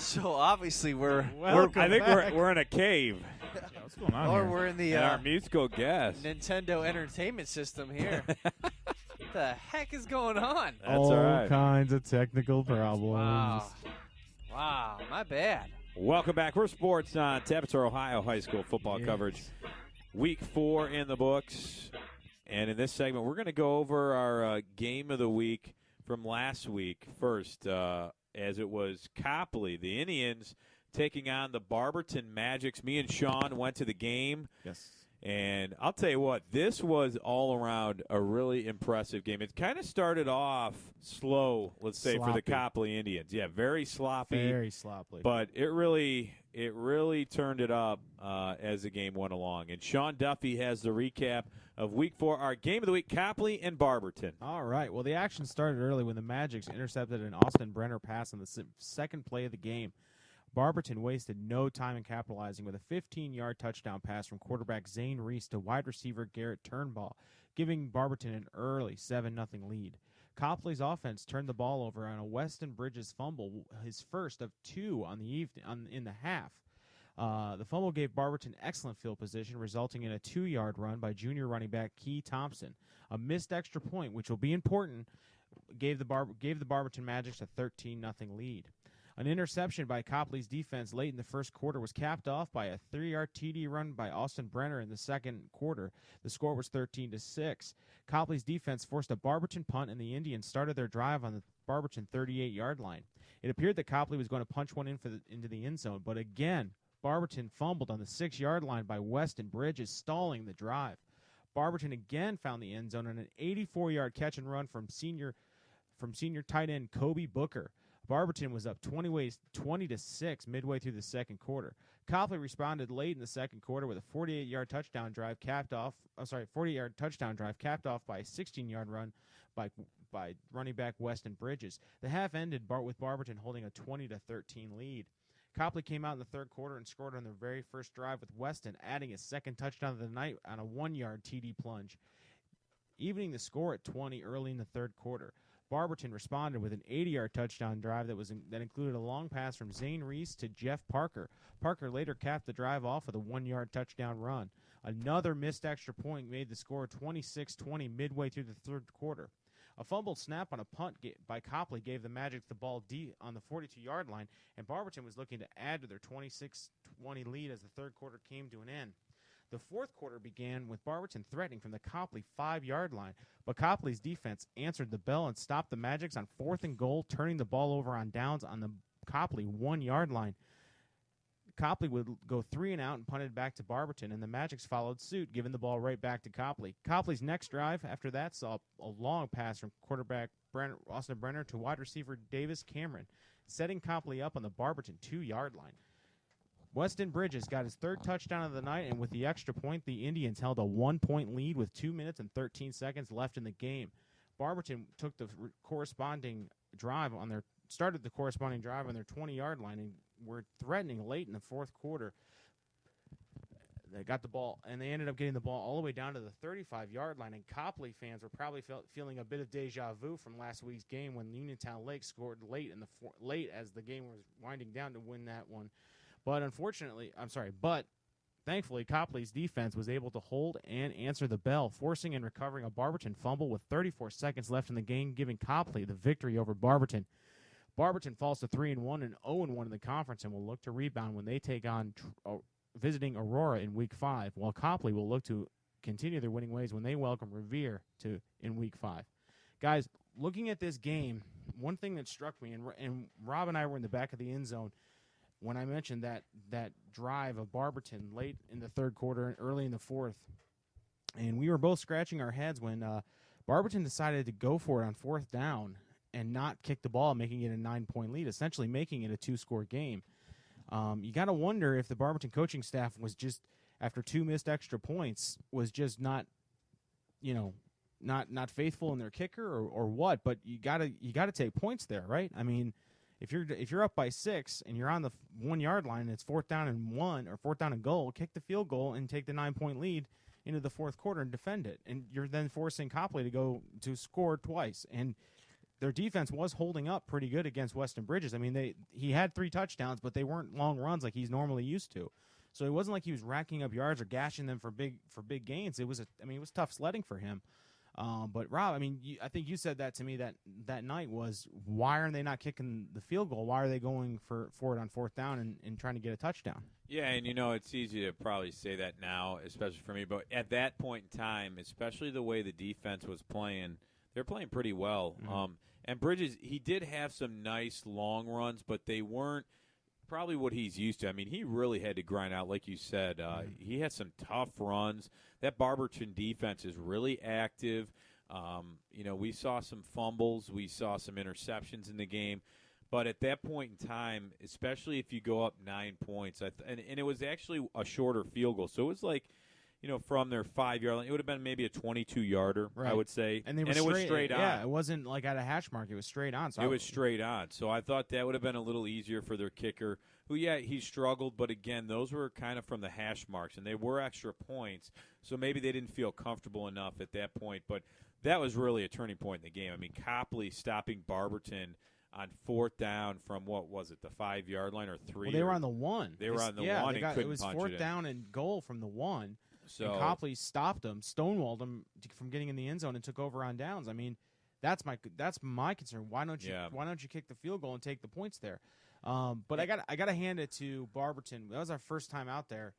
So obviously we're I think we're in a cave. What's going on or here? we're in the And our musical guest. Nintendo Entertainment System here. What the heck is going on? That's all right. Kinds of technical problems. Wow, my bad. Welcome back. We're Sports on Tap. Our Ohio High School football coverage. Week 4 in the books. And in this segment, we're going to go over our game of the week from last week first, as it was Copley, the Indians, taking on the Barberton Magics. Me and Sean went to the game. Yes. And I'll tell you what, this was all around a really impressive game. It kind of started off slow, let's say, for the Copley Indians. Yeah, very sloppy. Very sloppy. But it really turned it up as the game went along. And Sean Duffy has the recap of Week 4, our game of the week, Copley and Barberton. All right. Well, the action started early when the Magics intercepted an Austin Brenner pass on the second play of the game. Barberton wasted no time in capitalizing with a 15-yard touchdown pass from quarterback Zane Reese to wide receiver Garrett Turnbull, giving Barberton an early 7-0 lead. Copley's offense turned the ball over on a Weston Bridges fumble, his first of 2 on the in the half. The fumble gave Barberton excellent field position, resulting in a 2-yard run by junior running back Key Thompson. A missed extra point, which will be important, gave the Barberton Magics a 13-0 lead. An interception by Copley's defense late in the first quarter was capped off by a 3-yard TD run by Austin Brenner in the second quarter. The score was 13-6. Copley's defense forced a Barberton punt, and the Indians started their drive on the Barberton 38-yard line. It appeared that Copley was going to punch one into the end zone, but again, Barberton fumbled on the 6-yard line by Weston Bridges, stalling the drive. Barberton again found the end zone on an 84-yard catch and run from senior tight end Kobe Booker. Barberton was up 20-6 midway through the second quarter. Copley responded late in the second quarter with a 48-yard touchdown drive capped off by a 16-yard run by running back Weston Bridges. The half ended with Barberton holding a 20-13 lead. Copley came out in the third quarter and scored on their very first drive with Weston adding his second touchdown of the night on a 1-yard TD plunge, evening the score at 20 early in the third quarter. Barberton responded with an 80-yard touchdown drive that included a long pass from Zane Reese to Jeff Parker. Parker later capped the drive off with a 1-yard touchdown run. Another missed extra point made the score 26-20 midway through the third quarter. A fumbled snap on a punt by Copley gave the Magic the ball deep on the 42-yard line, and Barberton was looking to add to their 26-20 lead as the third quarter came to an end. The fourth quarter began with Barberton threatening from the Copley 5-yard line, but Copley's defense answered the bell and stopped the Magics on 4th and goal, turning the ball over on downs on the Copley 1-yard line. Copley would go 3 and out and punted back to Barberton, and the Magics followed suit, giving the ball right back to Copley. Copley's next drive after that saw a long pass from quarterback Austin Brenner to wide receiver Davis Cameron, setting Copley up on the Barberton 2-yard line. Weston Bridges got his third touchdown of the night, and with the extra point, the Indians held a 1-point lead with 2 minutes and 13 seconds left in the game. Barberton took the corresponding drive started the corresponding drive on their 20-yard line and were threatening late in the fourth quarter. They got the ball, and they ended up getting the ball all the way down to the 35-yard line, and Copley fans were probably feeling a bit of deja vu from last week's game when Uniontown Lake scored late as the game was winding down to win that one. But thankfully, Copley's defense was able to hold and answer the bell, forcing and recovering a Barberton fumble with 34 seconds left in the game, giving Copley the victory over Barberton. Barberton falls to 3-1 and 0-1 in the conference and will look to rebound when they take on visiting Aurora in Week 5, while Copley will look to continue their winning ways when they welcome Revere in Week 5. Guys, looking at this game, one thing that struck me, and Rob and I were in the back of the end zone when I mentioned that drive of Barberton late in the third quarter and early in the fourth, and we were both scratching our heads when Barberton decided to go for it on 4th down and not kick the ball, making it a 9-point lead, essentially making it a 2-score game. You got to wonder if the Barberton coaching staff was just, after 2 missed extra points, was just not faithful in their kicker or what. But you got to take points there, right? I mean, if you're up by 6 and you're on the 1-yard line and it's 4th down and 1 or 4th down and goal, kick the field goal and take the 9-point lead into the fourth quarter and defend it. And you're then forcing Copley to score twice. And their defense was holding up pretty good against Weston Bridges. I mean, he had 3 touchdowns, but they weren't long runs like he's normally used to. So it wasn't like he was racking up yards or gashing them for big gains. It was tough sledding for him. But Rob, I mean, I think you said that to me that night was, why are they not kicking the field goal? Why are they going for it on 4th down and trying to get a touchdown? Yeah, and it's easy to probably say that now, especially for me. But at that point in time, especially the way the defense was playing, they're playing pretty well. Mm-hmm. And Bridges, he did have some nice long runs, but they weren't probably what he's used to. I mean, he really had to grind out, like you said. He had some tough runs. That Barberton defense is really active. We saw some fumbles. We saw some interceptions in the game. But at that point in time, especially if you go up 9 points, and it was actually a shorter field goal. So it was like, from their 5-yard line, it would have been maybe a 22-yarder, right. I would say. And it was straight on. Yeah, it wasn't like at a hash mark. It was straight on. So it was straight on. So I thought that would have been a little easier for their kicker, who, he struggled. But, again, those were kind of from the hash marks, and they were extra points. So maybe they didn't feel comfortable enough at that point. But that was really a turning point in the game. I mean, Copley stopping Barberton on 4th down from, what was it, the 5-yard line or 3? Well, they were on the 1. They were on the 1 and couldn't it was punch 4th down and goal from the 1. So and Copley stopped him, stonewalled him from getting in the end zone, and took over on downs. I mean, that's my concern. Why don't you kick the field goal and take the points there? But I got to hand it to Barberton. That was our first time out there,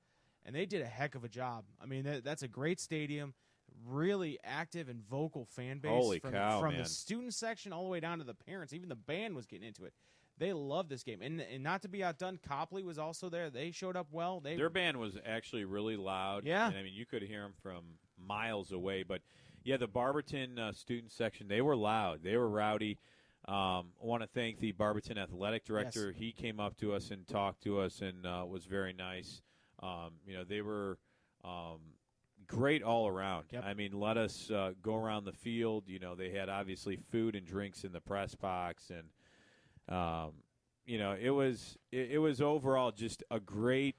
and they did a heck of a job. I mean, that's a great stadium, really active and vocal fan base. Holy cow, from man. the student section all the way down to the parents. Even the band was getting into it. They love this game. And not to be outdone, Copley was also there. They showed up well. Their band was actually really loud. Yeah. And, I mean, you could hear them from miles away. But, the Barberton student section, they were loud. They were rowdy. I want to thank the Barberton athletic director. Yes. He came up to us and talked to us and was very nice. They were great all around. Yep. I mean, let us go around the field. They had obviously food and drinks in the press box, and it was overall just a great,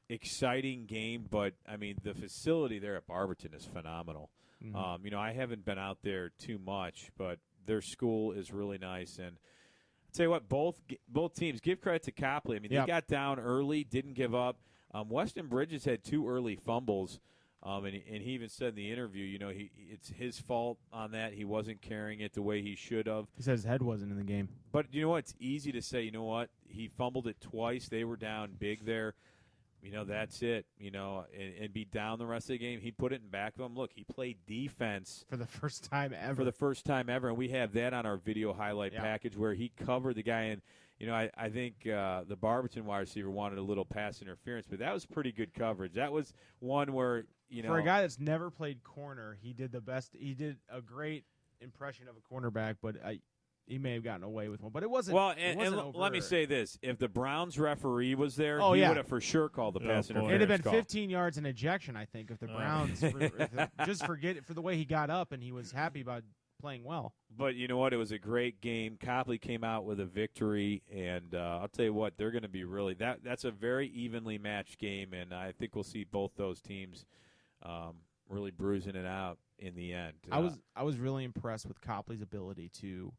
exciting game. But I mean, the facility there at Barberton is phenomenal. Mm-hmm. I haven't been out there too much, but their school is really nice. And I'll tell you what, both teams, give credit to Copley. I mean, they got down early, didn't give up. Weston Bridges had 2 early fumbles. And he even said in the interview, it's his fault on that. He wasn't carrying it the way he should have. He said his head wasn't in the game. But you know what? It's easy to say, he fumbled it twice. They were down big there. That's it, and be down the rest of the game. He put it in back of him. Look, he played defense. For the first time ever. And we have that on our video highlight package where he covered the guy. And, I think the Barberton wide receiver wanted a little pass interference, but that was pretty good coverage. That was one where, for a guy that's never played corner, he did the best. He did a great impression of a cornerback, but he may have gotten away with one. But it wasn't. Well, and let me say this: if the Browns referee was there, he would have for sure called the pass interference. It'd have been 15 yards and ejection, I think, if the Browns just forget it for the way he got up and he was happy about playing well. But you know what? It was a great game. Copley came out with a victory, and I'll tell you what, they're going to be really that's a very evenly matched game, and I think we'll see both those teams really bruising it out in the end. I was really impressed with Copley's ability to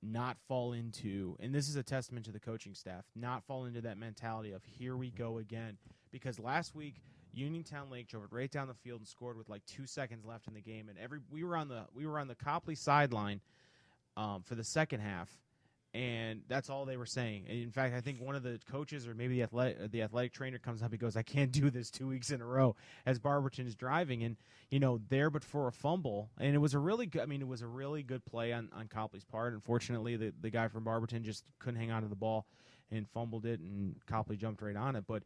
not fall into, and this is a testament to the coaching staff, not fall into that mentality of here we go again. Because last week, Uniontown Lake drove it right down the field and scored with like 2 seconds left in the game, and we were on the Copley sideline for the second half, and that's all they were saying. And in fact, I think one of the coaches or maybe the athletic trainer comes up. He goes, "I can't do this 2 weeks in a row," as Barberton is driving, and there but for a fumble, and it was a really good play on Copley's part. Unfortunately, the guy from Barberton just couldn't hang on to the ball and fumbled it, and Copley jumped right on it. But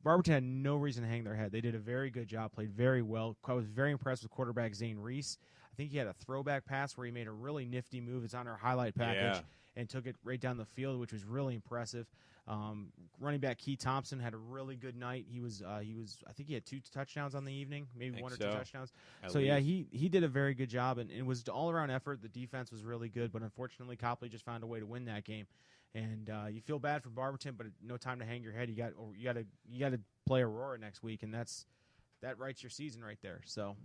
Barberton had no reason to hang their head. They did a very good job, played very well. I was very impressed with quarterback Zane Reese. I think he had a throwback pass where he made a really nifty move. It's on our highlight package and took it right down the field, which was really impressive. Running back Key Thompson had a really good night. He was I think he had 2 touchdowns on the evening, maybe 1 or 2 touchdowns. So he did a very good job, and it was an all around effort. The defense was really good, but unfortunately Copley just found a way to win that game. And you feel bad for Barberton, but no time to hang your head. You got to play Aurora next week, and that writes your season right there. So.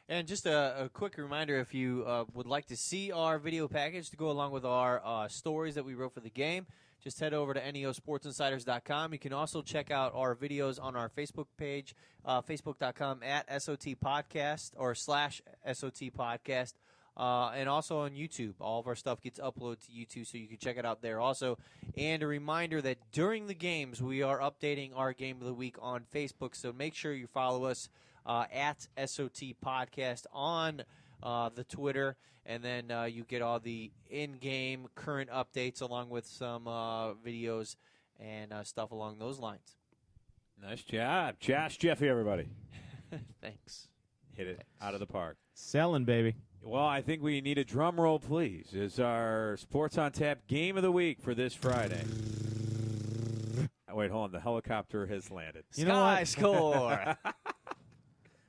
And just a quick reminder, if you would like to see our video package to go along with our stories that we wrote for the game, just head over to neosportsinsiders.com. You can also check out our videos on our Facebook page, facebook.com @SOT Podcast or /SOT Podcast, and also on YouTube. All of our stuff gets uploaded to YouTube, so you can check it out there also. And a reminder that during the games, we are updating our Game of the Week on Facebook, so make sure you follow us at SOT Podcast on the Twitter, and then you get all the in-game current updates along with some videos and stuff along those lines. Nice job. Josh Jeffy, everybody. Thanks. Hit it out of the park. Selling, baby. Well, I think we need a drum roll, please. Is our Sports on Tap Game of the Week for this Friday. Wait, hold on. The helicopter has landed. You know what? Score.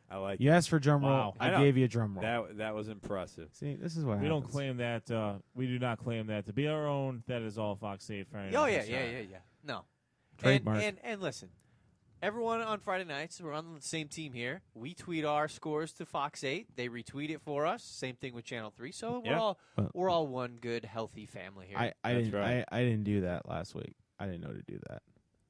I like You asked for drum roll. Wow. I gave you a drum roll. that was impressive. See, this is what We happens. don't claim that. We do not claim that to be our own. That is all Fox 8 for Oh, yeah. No. Trademark. And listen, everyone on Friday nights, we're on the same team here. We tweet our scores to Fox 8. They retweet it for us. Same thing with Channel 3. So we're all one good, healthy family here. I That's didn't. right. I didn't do that last week. I didn't know to do that.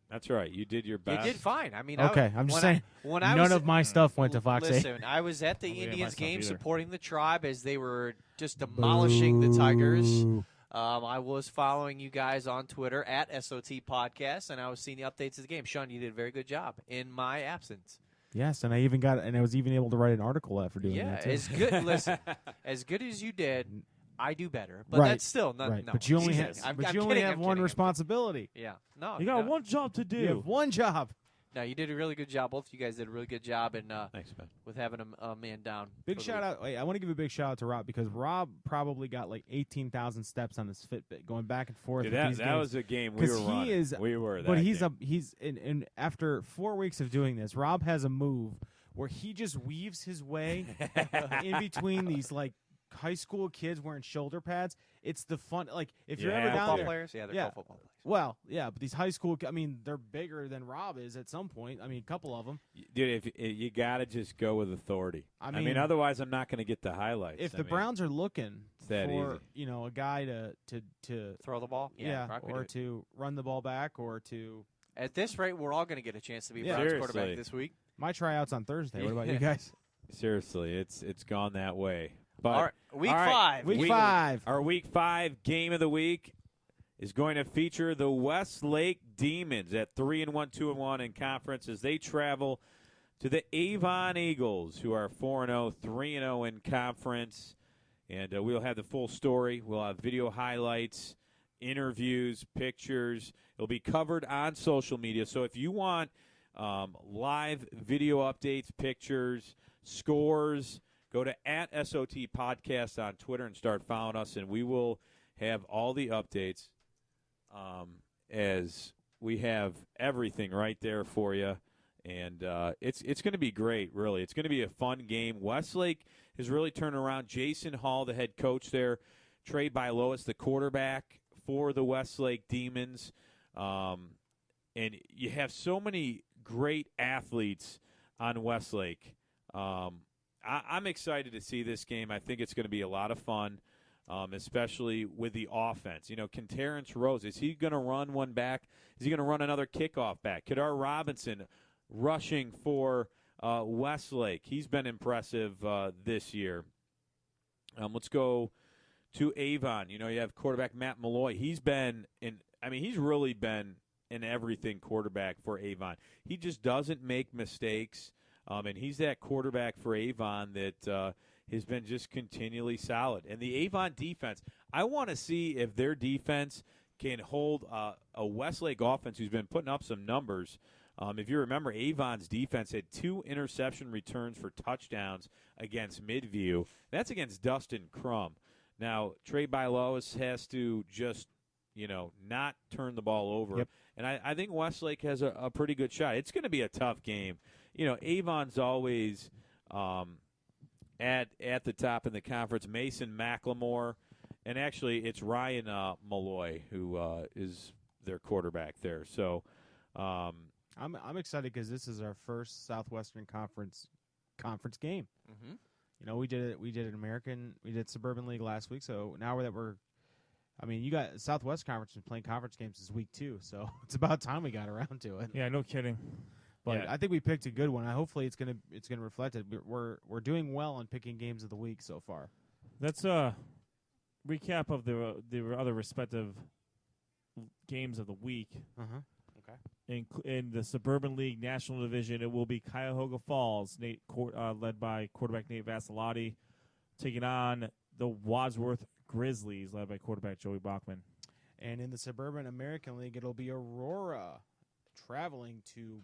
That's right. You did your You best. did fine. I mean, Okay, I'm just saying. When I None was, of my stuff went to Fox 8. Listen, I was at the I don't get Indians my stuff game either. supporting the Tribe as they were just demolishing the Tigers. Boo. I was following you guys on Twitter at SOT Podcast, and I was seeing the updates of the game. Sean, you did a very good job in my absence. Yes, and I was even able to write an article after doing Yeah, that. Too. as good. Listen, as good as you did, I do better. But Right, that's still not. right. No, But you only Jesus. have. I'm But you kidding, only I'm have one kidding. responsibility. Yeah, no, You got no. one job to do. You have one job. No, you did a really good job. Both of you guys did a really good job, and Thanks, man. with having a man down. Big for the shout week. out. Wait, I want to give a big shout out to Rob because Rob probably got like 18,000 steps on his Fitbit going back and forth. Dude, with that these that games. was a game we 'Cause were he running. is- we were. But that he's game. he's in after 4 weeks of doing this, Rob has a move where he just weaves his way in between these like high school kids wearing shoulder pads. It's the fun. Like if you're Yeah, ever down Football there, players, yeah, they're Yeah. called football players. well, yeah, but these high school. I mean, they're bigger than Rob is at some point. I mean, a couple of them. Dude, if you got to just go with authority. I mean, otherwise I'm not going to get the highlights. If I the mean, Browns are looking that for easy. a guy to Throw the ball, Brock, we do or it. to run the ball back or to At this rate, we're all going to get a chance to be Yeah. Browns Seriously. quarterback this week. my tryouts on Thursday. What about you guys? seriously, it's gone that way. But All right, week all right, 5. Week 5. Our Week 5 game of the week is going to feature the Westlake Demons at 3-1, 2-1 in conference as they travel to the Avon Eagles, who are 4-0, 3-0 in conference. And we'll have the full story. We'll have video highlights, interviews, pictures. It'll be covered on social media. So if you want live video updates, pictures, scores, go to @SOT Podcast on Twitter and start following us, and we will have all the updates as we have everything right there for you. And it's going to be great, really. It's going to be a fun game. Westlake has really turned around. Jason Hall, the head coach there, Trey Bylois, the quarterback for the Westlake Demons. And you have so many great athletes on Westlake. I'm excited to see this game. I think it's going to be a lot of fun, especially with the offense. Can Terrence Rose, is he going to run one back? Is he going to run another kickoff back? Kadar Robinson rushing for Westlake. He's been impressive this year. Let's go to Avon. You have quarterback Matt Malloy. He's really been an everything quarterback for Avon. He just doesn't make mistakes. And he's that quarterback for Avon that has been just continually solid. And the Avon defense, I want to see if their defense can hold a Westlake offense who's been putting up some numbers. If you remember, Avon's defense had 2 interception returns for touchdowns against Midview. That's against Dustin Crum. Now, Trey Bylois has to just, not turn the ball over. Yep. And I think Westlake has a pretty good shot. It's going to be a tough game. Avon's always at the top in the conference. Mason McLemore, and actually it's Ryan Malloy who is their quarterback there. So I'm excited because this is our first Southwestern Conference game. Mm-hmm. We did Suburban League last week, so now you got Southwest Conference and playing conference games this week too, so it's about time we got around to it. Yeah, no kidding. But Yeah. I think we picked a good one. Hopefully it's gonna reflect it. We're doing well on picking games of the week so far. Let's recap of the other respective games of the week. Okay. In the Suburban League National Division, it will be Cuyahoga Falls, led by quarterback Nate Vassilotti, taking on the Wadsworth Grizzlies, led by quarterback Joey Bachman. And in the Suburban American League, it'll be Aurora traveling to